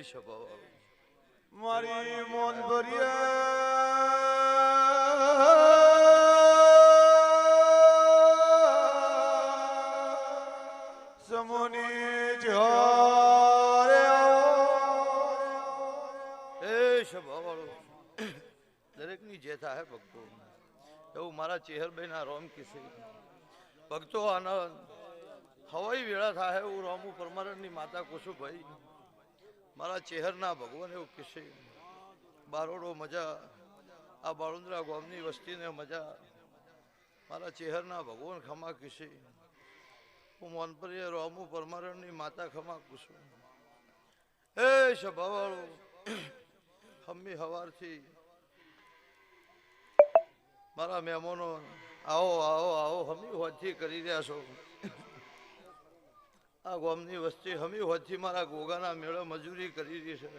સ્વભાવ મારી મોન ભર્યા સમોની જોરે સ્વભાવ દરેક ની જે થાય ભક્તો એવું મારા ચેહરભાઈ ના રોમ કિસે ભક્તો આનંદ હવાઈ વેળા થાય એવું રોમુ પરમાનંદ ની માતા કુસુભાઈ મારા ચેહરના ભગવાન એવું કિસે બારોડો મજા આ બાળુંદ્રા ગામની વસ્તીને મજા મારા ચેહરના ભગવાન ખમા કિસે હું મોનપરીએ રોમુ પરમાનંદની માતા ખમા કુસું એ સ્વભાવવાળો હમ્મી હવારથી મારા મહેમાનો આવો આવો આવો હમી હોદથી કરી રહ્યા છો આ ગામની વસ્તી હમી હોદથી મારા ગોગાના મેળો મજૂરી કરી રહી છે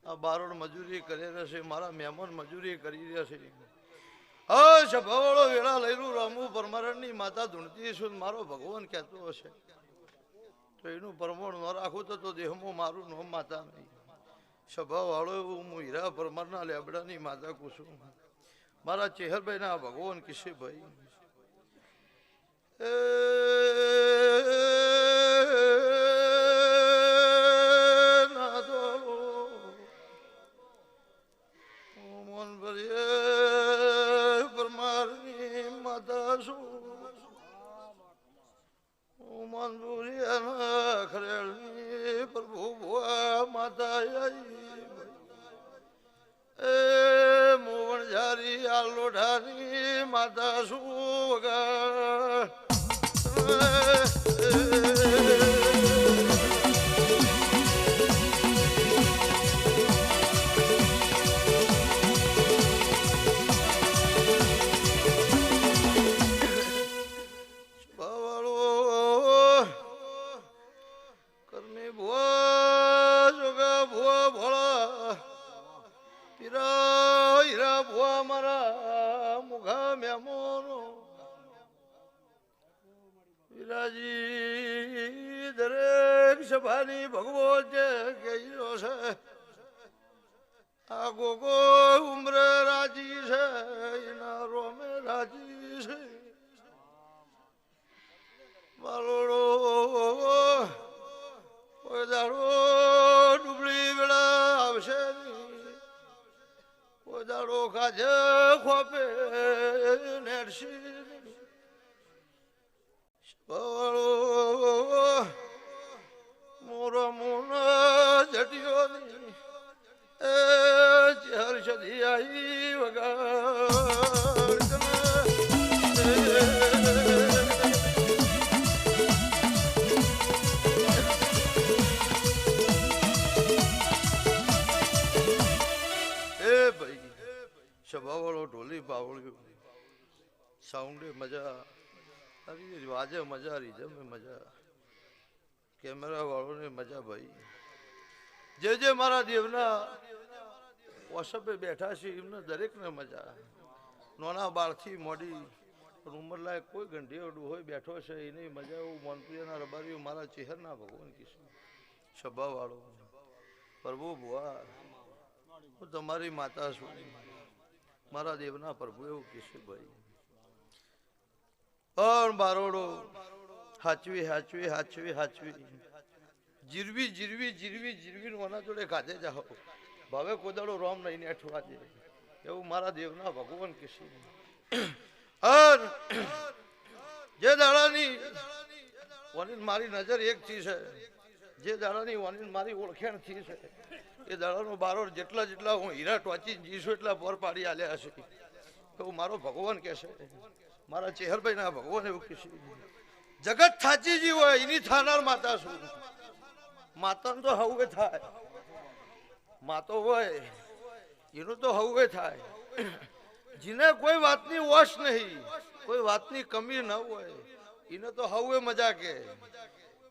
આ બારોડ મજૂરી કરી રહ્યા છે મારા મહેમાન મજૂરી કરી રહ્યા છે હા સભાવાળો વેળા લઈલું રામુ પરમાનંદની માતા ધૂણતી છું મારો ભગવાન કહેતો હશે તો એનું પ્રમાણ ન રાખું તો દેહમાં મારું નામ માતા નહીં સભાવાળો એવું હું હીરા પરમારના લેબડાની માતા કુસું મારા ચેહરભાઈ ના ભગવાન કિશે ભાઈ મોન ભરીએ પરમારની માતા છું મનભુરિયા ખરેલની પ્રભુ ભુવા માતા એ મોવણ જારી આ લોઢાની માતા શું વગર દરેક સભાની ભગવો જે ગયો છે આ ગોગો ઉમરે રાજી છે એના રોમે રાજી છે મારોડો કોઈ દાડો ડુબળી વેળા આવશે નહીં કોઈ દાડો ખાજે ખોપે નેડશી મોરો મોના જટિયોની એ હર્ષદી આવી વગાડ એ ભાઈ સભાવાળો ઢોલી પાવળ્યું સાઉન્ડે મજા વાજે મજા રીઝમે મજા કેમેરા વાળોને મજા ભાઈ જે જે મારા દેવના વોટ્સઅપે બેઠા છે એમને દરેકને મજા નાના બાળથી મોડી ઉંમર લાયક કોઈ ગંઢિયોડું હોય બેઠો છે એને મજા એવું મોનપ્રિયાના રબારીઓ મારા ચેહરના ભગવાન કીશું સભા વાળો પ્રભુ ભુવા હું તમારી માતા છું મારા દેવના પ્રભુ એવું કીશું ભાઈ બારોડો હાચવી હાચવી હાચવી હાચવી જીરવી જીરવી જીરવી જીરવી ઓના જોડે ખાધે જાઓ ભાવે કોદાડો રોમ લઈને અઠવા દે એવું મારા દેવના ભગવાન કીશું જે દાડાની વનીન મારી નજર એક થી છે જે દાડાની વનીન મારી ઓળખાણ થી છે એ દાડાનો બારોડ જેટલા જેટલા હું હીરા ટોચી જીશું એટલા બોર પાડી આલ્યા હશે એવું મારો ભગવાન કહેશે મારા ચેહરભાઈ ના ભગવાન એવું કીધું જગત થાચીજી હોય એની થાનાર માતા શું માતા તો હવે થાય માતો હોય એનું તો હવે થાય જેને કોઈ વાતની વશ નહીં કોઈ વાતની કમી ન હોય એને તો હવે મજા કે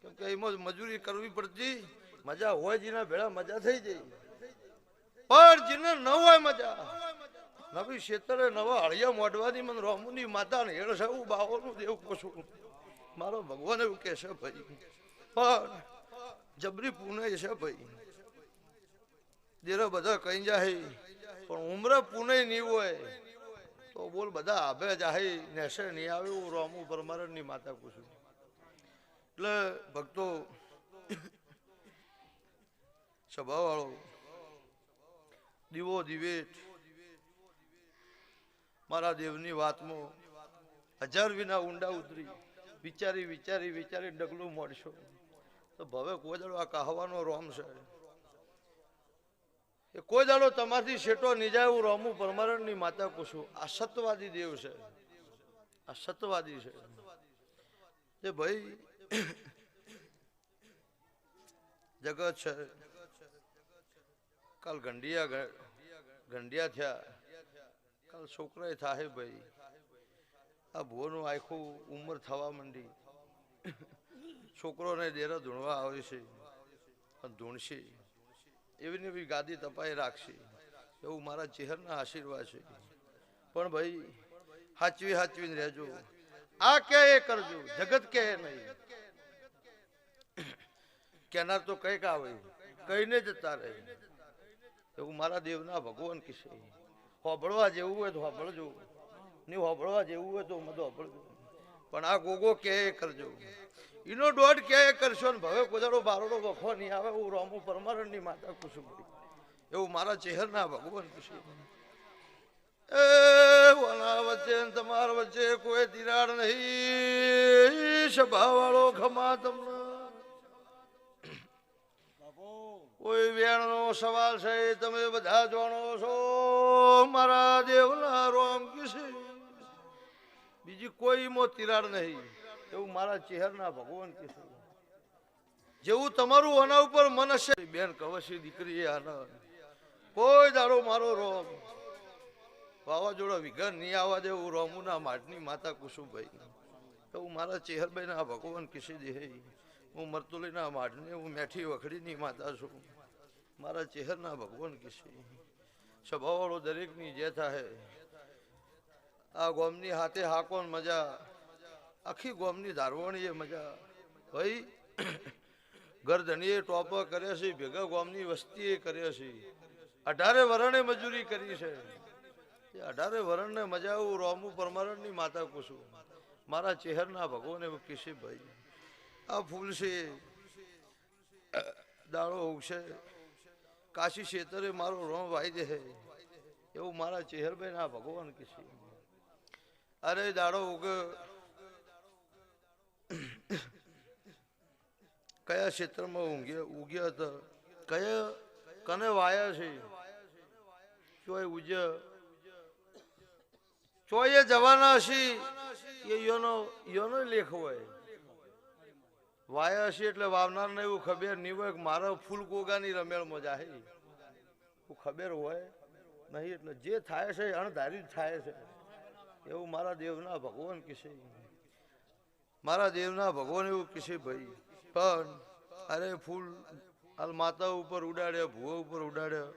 કેમ કે એમાં મજૂરી કરવી પડતી મજા હોય જેના ભેળા મજા થઈ જાય પણ જેને ન હોય મજા નવી ક્ષેત્રે નવા હળિયા મોઢવાની મને રોમુની માતા ને હેડ છે બાવોનું દેવ કોશું મારો ભગવાન એવું કે છે ભાઈ પણ જબરી પુણે છે ભાઈ દેરા બધા કઈ જાય પણ ઉમરે પુણે નહીં હોય તો બોલ બધા આભે જાહે નેસે નહીં આવે હું રોમુ પરમારણ ની માતા પૂછું. એટલે ભક્તો સભા વાળો દીવો દિવેટ મારા દેવની વાતમાં હજાર વિના ઊંડા ઉતરી વિચારી વિચારી વિચારી ડગલું મળશો તો ભવે કોઈ દાડો આ કહાવાનો રોમ છે એ કોઈ દાડો તમારથી શેટો નિજાય હું રોમું પરમારણ ની માતા પૂછું. આ સત્યવાદી દેવ છે, આ સત્યવાદી છે જે ભાઈ જગત છે. કાલ ગંડિયા થયા, કાલ છોકરા થાય ભાઈ. આ ભુવોનું આખું ઉંમર થવા માંડી, છોકરોને દેરા ધૂણવા આવે છે પણ ધૂણશે એવી ને એવી ગાદી તપાઈ રાખશે એવું મારા ચહેરના આશીર્વાદ છે. પણ ભાઈ હાચવીને રહેજો. આ કે એ કરજો, જગત કે નહીં. કેનાર તો કઈક આવે કઈને જતા રહે એવું મારા દેવના ભગવાન કિશે. હોબળવા જેવું હોય તો હોબળજો, નહીં હોબળવા જેવું હોય તો મધો હોબળજો. પણ આ ગોગો કે કરજો, એનો દોઢ કે કરશો ને ભવે કોદાડો બારોડો વખો નહીં આવે હું રોમુ પરમારણ ની માતા કુસુમ એવું મારા ચહેરના ભગવાન કુસુમ. એ ઓના વચ્ચે તમારા વચ્ચે કોઈ તિરાડ નહીં. સભા વાળો ખમા તમને કોઈ વેણનો સવાલ છે તમે બધા જાણો છો. મારા દેવના રોમ કિશે બીજી કોઈ મો તિરાડ નહીં એવું મારા ચહેરના ભગવાન કિશે. જેવું તમારું આના ઉપર મન હશે બેન કવશી દીકરી આના કોઈ દાડો મારો રોમ વાવાઝોડા વિઘન નહીં આવવા દે એવું રોમુના માટની માતા કુસુમભાઈ એવું મારા ચેહરભાઈ ના ભગવાન કિશી દે. હું મરતુલીના માટની હું મેઠી વખડીની માતા છું. મારા ચહેરના ભગવાન કિશી સ્વભાવવાળો દરેકની જે થાય. આ ગોમની હાથે હાકોન મજા, આખી ગોમની ધારવણીએ મજા. ભાઈ ગરધણીએ ટોપ કરે છે, ભેગા ગોમની વસ્તીએ કરે છે. 18 વરણે મજૂરી કરી છે. 18 વરણને મજા હું રોમુ પરમારણની માતા કુસુમ મારા ચહેરના ભગવાન એવું કિશે. ભાઈ આ ફૂલ છે દાડો ઉગશે કાશી ક્ષેત્રે મારો રોમ વાઈ દે એવું મારા ચહેરભાઈ ના ભગવાન કિશે. અરે દાડો ઉગ કયા ક્ષેત્રમાં ઉગ્યા હતા, કયા કને વાયા છે, ચોય ઉજ્યા ચોય જવાના હશી એ યોનો લેખ હોય. વાયા હશે એટલે વાવનાર ને એવું ખબર નહીં હોય કે મારા ફૂલ ગોગાની રમેળમાં જાહે એવું ખબર હોય નહીં. એટલે જે થાય છે અણધારી જ થાય છે એવું મારા દેવના ભગવાન કિશે. મારા દેવના ભગવાન એવું કિશે ભાઈ. પણ અરે ફૂલ હાલ માતા ઉપર ઉડાડ્યા, ભૂવા ઉપર ઉડાડ્યા.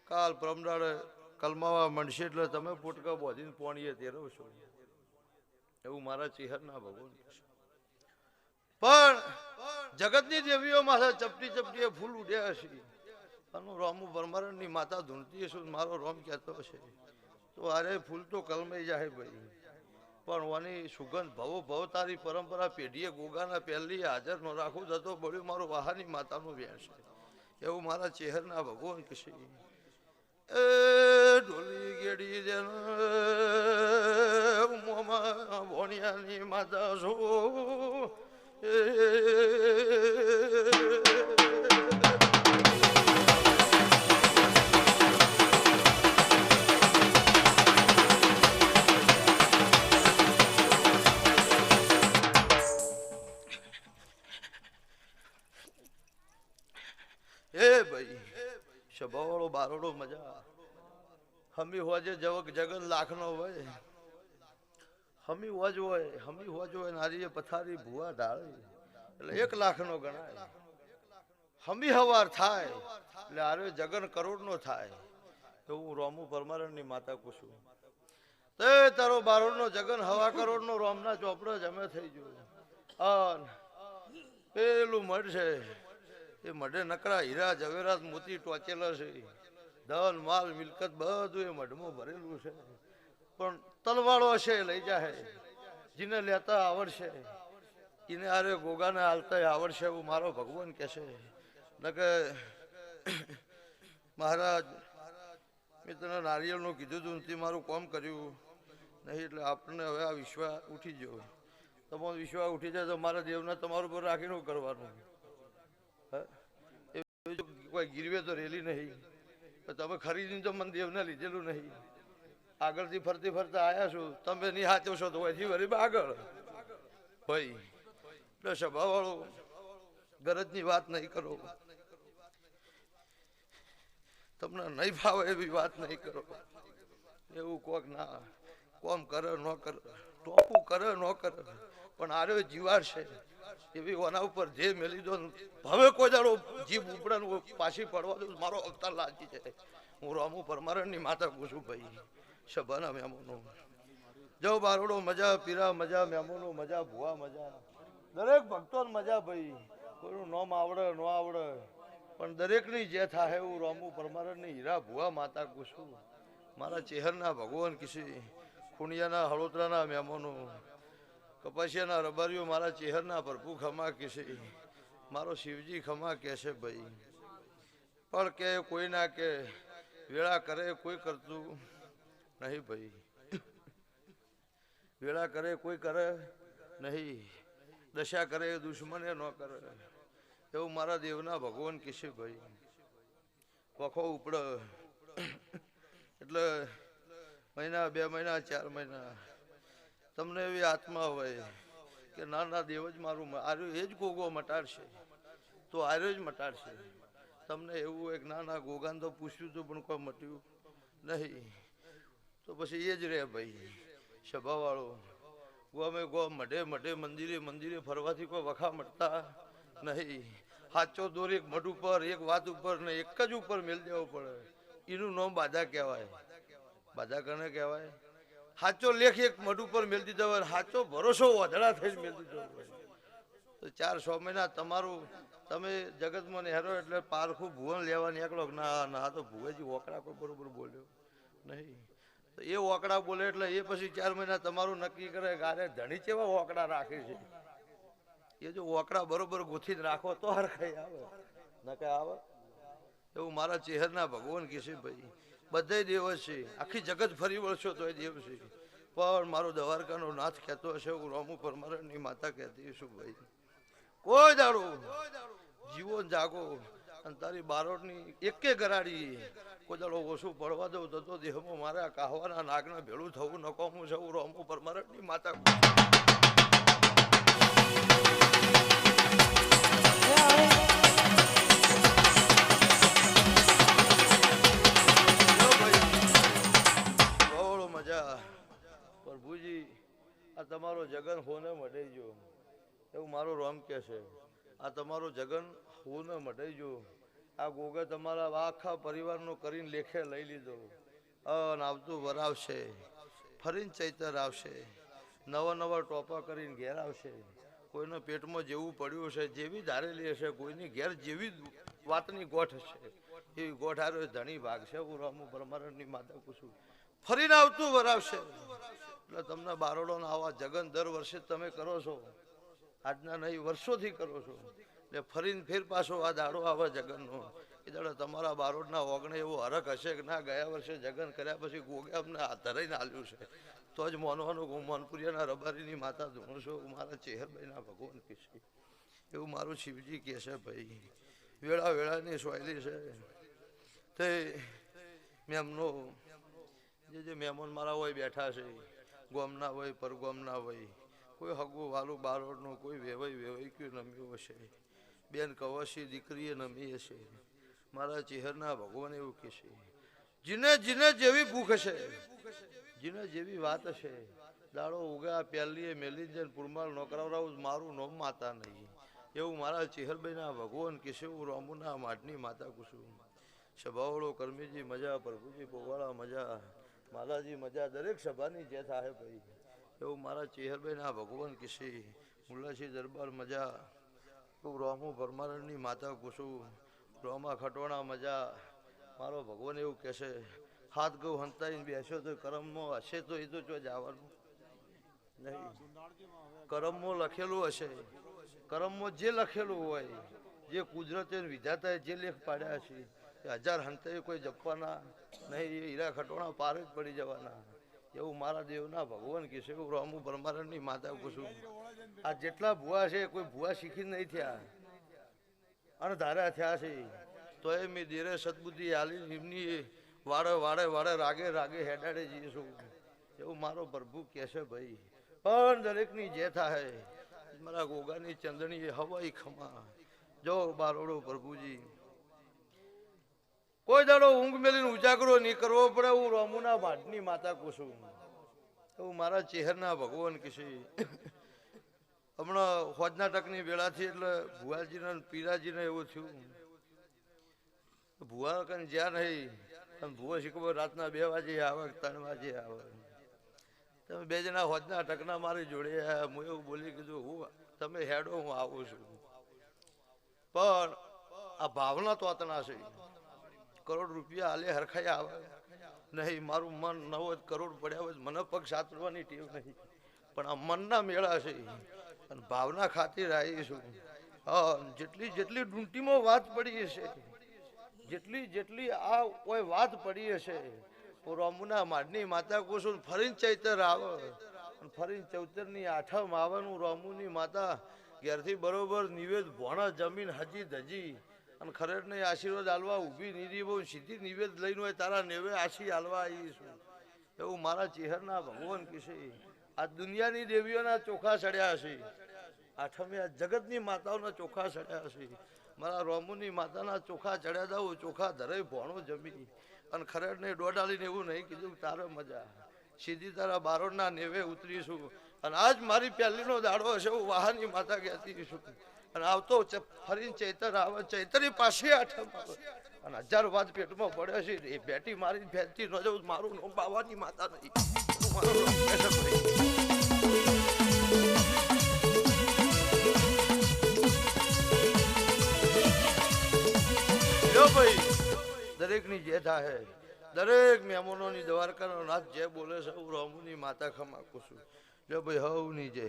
કાલ પરમદાડે કલમાવા મળશે એટલે તમે પોટકા બોધીને પોણીએ તેરવ છો એવું મારા ચહેરના ભગવાન કિશે. પણ જગતની દેવીઓ માથે ચપટી ચપટી ફૂલ ઉડ્યા હશે અને રોમુ પરમારણ ની માતા ધૂણતી હશે. મારો રોમ કહેતો હશે તો અરે ફૂલ તો કલમાઈ જાય ભાઈ. પણ ઓની સુગંધ ભવો ભવ તારી પરંપરા પેઢીએ ગોગાના પહેલી હાજર ન રાખું જતો બળ્યું મારું વાહાની માતાનું વેણ છે એવું મારા ચહેરના ભગવાન કશે. એ ઢોલી ગેડી જેન મોમાં ભોણિયાની માતા છો. એ ભાઈ સ્વભાવવાળો બારોડો મજા. હમી હોજે જગન લાખનો હોય, હમી હોજ હોય નારીએ પથારી ભૂવા ઢાળે એટલે 1 લાખનો ગણાય. હમી હવાર થાય એટલે આરે જગન કરોડનો થાય એવું રોમુ પરમારણની માતા કુસુમ. તે તારો બારોડનો જગન 1.25 કરોડનો રોમના ચોપડો જમે થઈ ગયો. પેલું મળશે એ મઢે નકરા હીરા ઝવેરાત મોતી ટોચેલા છે, ધન માલ મિલકત બધું એ મઢમાં ભરેલું છે. પણ તલવાળો હશે લઈ જાય, જેને લેતા આવડશે એને આરે ગોગાને હાલતા આવડશે એવું મારો ભગવાન કહેશે. નકે મહારાજ મેં તને નારિયેળનું કીધું હતું તે મારું કામ કર્યું નહીં, એટલે આપણને હવે આ વિશ્વાસ ઉઠી ગયો. તમારો વિશ્વાસ ઉઠી જાય તો મારા દેવને તમારું પર રાખીને કરવાનું. કોઈ ગીરવે તો રેલી નહીં, તમે ખરીદીને તો મને દેવને લીધેલું નહીં. આગળથી ફરતી ફરતા આવ્યા છું, તમે નહીં હાચવશો તો હજી વળી આગળ ભાઈ. એટલે સભાવાળો ગરજની વાત નહીં કરો, તમને નહીં ફાવે એવી વાત નહીં કરો. એવું કોક ના કોમ કરે ન કરે, ટોપું કરે ન કરે, પણ આર્યો જીવાડ છે એવી ઓના ઉપર જે મેલી દો. હવે કોઈ દાડો જીભ ઉપડે પાછી પડવા દઉં મારો અવતાર લાગી જાય. હું રામુ પરમારણની માતા પૂછું ભાઈ. સભાના મહેમાનો જો બારોડો મજા, પીરા મજા, મહેમાનો મજા, ભુવા મજા, દરેક ભક્તો મજા ભાઈ. કોઈનું નામ આવડે ન આવડે પણ દરેકની જે થાય એવું રામુ પરમારણની હીરા ભુવા માતા પૂછું. મારા ચેહરના ભગવાન કિસી, ખૂણિયાના હળોતરાના મહેમાનો, કપાસિયાના રબારીઓ મારા ચેહરના પ્રભુ ખમા કહેશે, મારો શિવજી ખમા કહેશે ભાઈ. પણ કે કોઈ ના કે વેળા કરે કોઈ કરતું નહીં ભાઈ. વેળા કરે કોઈ કરે નહીં, દશા કરે દુશ્મને ન કરે એવું મારા દેવના ભગવાન કહેશે ભાઈ. વખો ઉપડે એટલે મહિના 2 મહિના 4 મહિના તમને એવી આત્મા હોય કે નાના દેવ જ મારું આર્યો એ જ ગોગો મટાડશે, તો આર્યો જ મટાડશે. તમને એવું એક નાના ગોગાને તો પૂછ્યું હતું પણ કોઈ મટ્યું નહીં, તો પછી એ જ રહે ભાઈ. સભાવાળો ગોમે ગો મઢે મઢે મંદિરે મંદિરે ફરવાથી કોઈ વખા મળતા નહીં. સાચો દોર એક મઢ ઉપર એક વાત ઉપર ને એક જ ઉપર મેળ દેવો પડે. એનું નામ બાધા કહેવાય. બાધા કને કહેવાય? સાચો લેખ એક મઢ ઉપર મેળ દીધો હોય, સાચો ભરોસો વધડા થઈને મેળ દીધો હોય તો 4-6 મહિના તમારું તમે જગતમાં નેહરો એટલે પારખું ભુવન લેવા નીકળો. ના ના તો ભુવેજી ઓકડા કોઈ બરોબર બોલ્યો નહીં, તો એ ઓકડા બોલે એટલે એ પછી 4 મહિના તમારું નક્કી કરે કે આરે ધણી કેવા ઓકડા રાખે છે. એ જો ઓકડા બરોબર ગોથીને રાખો તો હરખાઈ આવે, ન કે આવે. એવું મારા ચેહરના ભગવાન કહેશે ભાઈ. બધા દેવ છે, આખી જગત ફરી વળશો તો એ દેવ છે, પણ મારો દ્વારકાનો નાથ કહેતો હશે હું રામુ પરમારણની માતા કહેતી છું ભાઈ. કોઈ દાડો જીવો જાગો અને તારી બારોટની એકે ગરાડી કોઈ દાડો ઓછું પડવા દઉં તો દેહમાં મારા કાહવાના નાગના ભેળું થવું નકોમું છે. હું રામુ પરમારણની માતા. પ્રભુજી આ તમારો જગન હોને મઢાઈ ગયો એવું મારો રામ કહે છે. આ તમારો જગન હોને મઢાઈ ગયો. આ ગોગા તમારા આખા પરિવારનો કરીને લેખે લઈ લીધો. અને આવતું વરાવશે, ફરીને ચૈતર આવશે, નવા નવા ટોપા કરીને ઘેર આવશે. કોઈના પેટમાં જેવું પડ્યું હશે, જેવી ધારેલી હશે, કોઈની ઘેર જેવી વાતની ગોઠ હશે એવી ગોઠ હારો ધણી ભાગશે. હું રામુ પરમારણની માતા પૂછું ફરીને આવતું વરાવશે. એટલે તમને બારોડો આવા જગન દર વર્ષે તમે કરો છો, આજના નહીં વર્ષોથી કરો છો. એટલે ફરીને ફેર પાછો આ દાડો આવે જગનનો. એ દાડો તમારા બારોડના ઓગણે એવો હરખ હશે કે ના ગયા વર્ષે જગન કર્યા પછી ગોગે અમને ધરાઈને આલ્યું છે, તો જ મોનવાનું હું મોનપુરિયાના રબારીની માતા ધૂણું છું. મારા ચેહરભાઈના ભગવાન કહેશે એવું મારું શિવજી કહે છે ભાઈ. વેળા વેળાની સોયલી છે તે મેમનો જે મહેમાન મારા હોય બેઠા છે, ગોમના હોય પરગોમના હોય, કોઈ હગું વાલું બારોડનું, કોઈ વેવાઈ કયું નમ્યું હશે, બેન કવશી દીકરીએ નમી હશે. મારા ચેહરના ભગવાન એવું કહેશે જીને જીને જેવી ભૂખ હશે, જીને જેવી વાત હશે, દાડો ઉગા પહેલીએ મેલી જઈને પુરમાલ નોકરાવરાવું મારું નોમ માતા નહીં એવું મારા ચેહરભાઈના ભગવાન કહેશે. હું રામુના માટની માતા કુશું. સભાવાળો કરમીજી મજા, પ્રભુજી પોવાળા મજા, માલાજી મજા, દરેક સભાની જે થાય ભાઈ એવું મારા ચેહરભાઈના ભગવાન કહેશે. મુલ્લાજી દરબાર મજા, હું રોમુ પરમાનંદની માતા કુસુમ રોમા ખટોણા મજા મારો ભગવાન એવું કહેશે હાથ ગૌ હંતાઈને બેસ્યો તો કરમમાં હશે તો એ તો જો જવાનું નહીં. કરમમાં લખેલું હશે, કરમમાં જે લખેલું હોય, જે કુદરતે વિધાતાએ જે લેખ પાડ્યા છે એ 1000 હંતાએ કોઈ જપવાના નહીં, એ હીરા ખટોણા પાર જ પડી જવાના. એવું મારા દેવના ભગવાન કહેશે. એવું રોમુ પરમાનંદની માતા કુસુમ. આ જેટલા ભુવા છે કોઈ ભુવા શીખી નહીં થયા અને ધાર્યા થયા છે તો એ મેં દેરે સદબુદ્ધિ હાલી એમની વાડે વાડે વાડે રાગે રાગે હેડાડે જઈશું. એવું મારો પ્રભુ કહેશે ભાઈ. પણ દરેકની જે થાય મારા ગોગાની ચંદણી હવાઈ ખમા જો બારોડો પ્રભુજી. કોઈ દાડો ઊંઘ મેલીને ઉજાગરો નહીં કરવો પડે. હું રોમુના ભાટની માતા કુસુમ. એવું મારા ચેહરના ભગવાન કહેશે. હમણાં હોજના ટકની વેળાથી એટલે ભુવાજીને પીરાજીને એવું થયું. ભુવા કન જ્યાં નહીં અને ભુવા શીખવો રાતના 2 વાગે આવે 3 વાગે આવે. તમે 2 જણા હોજના ટકના મારી જોડે હું એવું બોલી કીધું હું તમે હેડો હું આવું છું. પણ આ ભાવના તો આતના છે. કરોડ રૂપિયા હાલે હરખાઈ આવે નહીં. મારું મન 9 કરોડ પડ્યા હોય મને પગ સાતરવાની ટેવ નહીં. પણ આ મનના મેળા છે અને ભાવના ખાतिर આવીશું. જેટલી જેટલી ડૂંટીમાં વાત પડી હશે, જેટલી જેટલી આ કોઈ વાત પડી હશે, રોમુના માડની માતા કુસુમ ફરીને ચૈતર આવે અને ફરીને ચૌતરની આઠમ આવવાનું રોમુની માતા ઘેરથી બરોબર નિવેદ ભોણા જમીન હજી ધજી અને ખરેડને આશીર્વાદ આલવા ઊભી નીરી બહુ સીધી નિવેદ લઈને હોય તારા નેવે આશી આલવા આવીશું. એવું મારા ચેહરના ભગવાન કહેશે. આ દુનિયાની દેવીઓના ચોખા ચડ્યા છે, આઠમે આ જગતની માતાઓના ચોખા ચડ્યા છે. મારા રોમુની માતાના ચોખા ચડ્યા દઉં ચોખા ધરે ભોણું જમી અને ખરેડને દોડાલીને એવું નહીં કીધું તારે મજા સીધી તારા બારોડના નેવે ઉતરીશું. અને આજ મારી પહેલીનો દાડો હશે. હું વાહનની માતા કહેતી છું અને આવતો ફરીને ચૈતર આવે. ચૈતરની પાસે આઠમ આવે અને 1000 વાત પેટમાં પડે છે. એ બેટી મારી ફેરતી ન જવું મારું નામ બાવાની માતા નહીં. મારું નામ કેશવભાઈ. ભાઈ દરેકની જે થાય દરેક મહેમાનોની દ્વારકાનો નાથ જે બોલે છે હું રોમુની માતા ખમા કુસુમ. જો ભાઈ હવની જય.